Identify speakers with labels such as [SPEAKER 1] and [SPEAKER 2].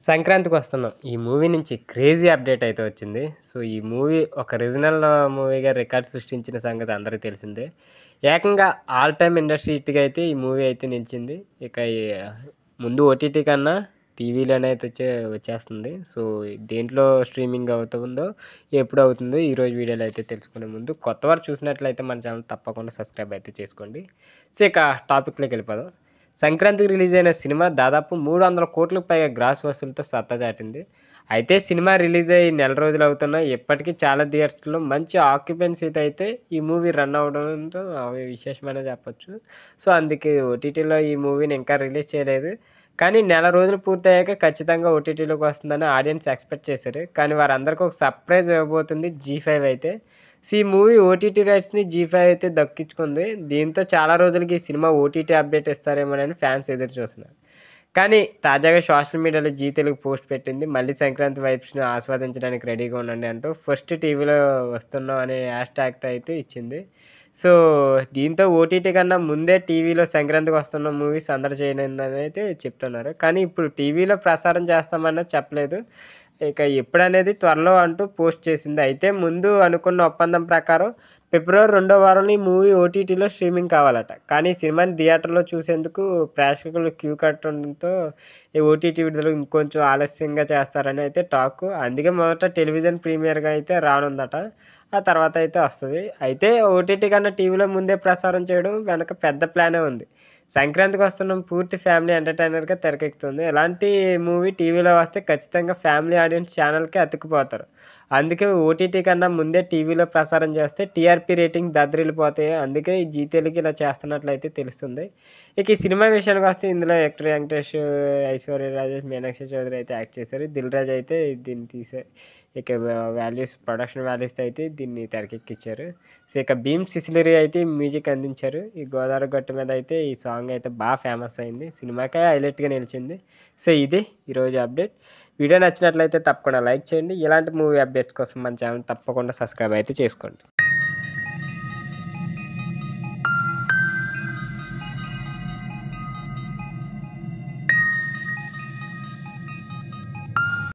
[SPEAKER 1] సంక్రాంతికొస్తున్నాం. ఈ మూవీ నుంచి crazy update అయితే వచ్చింది. సో, ఈ మూవీ ఒక రీజనల్ మూవీగా రికార్డ్ సృష్టించిన సంగతి అందరికి తెలిసిందే. ఏకంగా ఆల్ టైమ్ ఇండస్ట్రీ హిట్‌గా అయితే ఈ మూవీ అయితే నిలిచింది. ఇక ముందు ఓటీటీ కన్నా టీవీలోనే అయితే వచ్చేస్తుంది. సో, దేంట్లో స్ట్రీమింగ్ అవుతుందో, ఎప్పుడు అవుతుందో ఈరోజు వీడియోలో అయితే తెలుసుకునే ముందు కొత్తవారు చూసినట్లయితే మన ఛానల్ తప్పకుండా సబ్స్క్రైబ్ అయితే చేసుకోండి. సో, ఇక టాపిక్‌లోకి వెళ్ళిపోదాం. సంక్రాంతికి రిలీజ్ అయిన సినిమా దాదాపు 300 కోట్లకు పైగా గ్రాస్ వసూలుతో సత్తా చాటింది. అయితే సినిమా రిలీజ్ అయ్యి నెల రోజులు అవుతున్నా ఇప్పటికీ చాలా థియేటర్స్‌లో మంచి ఆక్యుపెన్సీతో అయితే ఈ మూవీ రన్ అవ్వడంతో విశేషమనే చెప్పొచ్చు. సో, అందుకే ఓటీటీలో ఈ మూవీని ఇంకా రిలీజ్ చేయలేదు. కానీ నెల రోజులు పూర్తయ్యాక ఖచ్చితంగా ఓటీటీలోకి వస్తుందని ఆడియన్స్ ఎక్స్‌పెక్ట్ చేశారు. కానీ వారందరికీ ఒక సర్ప్రైజ్ ఇవ్వబోతుంది జీ5 అయితే. సో, ఈ మూవీ ఓటీటీ రైట్స్‌ని జీ5 అయితే దక్కించుకుంది. దీంతో చాలా రోజులకి ఈ సినిమా ఓటీటీ అప్డేట్ ఇస్తారేమోనని ఫ్యాన్స్ ఎదురు చూస్తున్నారు. కానీ తాజాగా సోషల్ మీడియాలో జీ తెలుగు పోస్ట్ పెట్టింది. మళ్ళీ సంక్రాంతి వైబ్స్‌ని ఆస్వాదించడానికి రెడీగా ఉండండి అంటూ ఫస్ట్ టీవీలో వస్తున్నాం అనే హ్యాష్‌ట్యాగ్‌తో అయితే ఇచ్చింది. సో, దీంతో ఓటీటీ కన్నా ముందే టీవీలో సంక్రాంతికి వస్తున్న మూవీ సందడి చేయనుందని అయితే చెప్తున్నారు. కానీ ఇప్పుడు టీవీలో ప్రసారం చేస్తామన్నది చెప్పలేదు. ఇక ఎప్పుడనేది త్వరలో అంటూ పోస్ట్ చేసింది. అయితే ముందు అనుకున్న ఒప్పందం ప్రకారం ఫిబ్రవరి 2వ వారంలో ఈ మూవీ ఓటీటీలో స్ట్రీమింగ్ కావాలట. కానీ ఈ సినిమాని థియేటర్‌లో చూసేందుకు ప్రేక్షకులు క్యూ కట్టడంతో ఈ ఓటీటీ విడుదల ఇంకొంచెం ఆలస్యంగా చేస్తారని అయితే టాక్. అందుకే మొదట టెలివిజన్ ప్రీమియర్‌గా అయితే రానుందట. ఆ తర్వాత అయితే వస్తది. అయితే ఓటీటీ కన్నా టీవీలో ముందే ప్రసారం చేయడం వెనక పెద్ద ప్లానే ఉంది. సంక్రాంతికి వస్తున్న పూర్తి ఫ్యామిలీ ఎంటర్‌టైనర్‌గా తెరకెక్కుతుంది. ఇలాంటి మూవీ టీవీలో వస్తే ఖచ్చితంగా ఫ్యామిలీ ఆడియన్స్ ఛానల్‌కే అతుక్కుపోతారు. అందుకే ఓటీటీ కన్నా ముందే టీవీలో ప్రసారం చేస్తే టీఆర్పీ రేటింగ్ దద్దరిల్లిపోతాయి. అందుకే ఈ జీ తెలుగు ఇలా చేస్తున్నట్లయితే తెలుస్తుంది. ఇక ఈ సినిమా విషయానికి వస్తే ఇందులో యాక్టర్ వెంకటేష్, ఐశ్వర్య రాజేష్, మీనాక్షి చౌదరి అయితే యాక్ట్ చేశారు. దిల్ రాజు అయితే దీన్ని ఇక ప్రొడక్షన్ వాల్యూస్‌తో అయితే దీన్ని తెరకెక్కించారు. సో, ఇక భీమ్ సిసిలరీ అయితే మ్యూజిక్ అందించారు. ఈ గోదావరి గట్టు మీద అయితే ఈ సాంగ్ అయితే బాగా ఫేమస్ అయింది. సినిమాకే హైలైట్‌గా నిలిచింది. సో, ఇది ఈరోజు అప్డేట్. వీడియో నచ్చినట్లయితే తప్పకుండా లైక్ చేయండి. ఇలాంటి మూవీ అప్డేట్స్ కోసం మన ఛానల్ తప్పకుండా సబ్స్క్రైబ్ అయితే చేసుకోండి.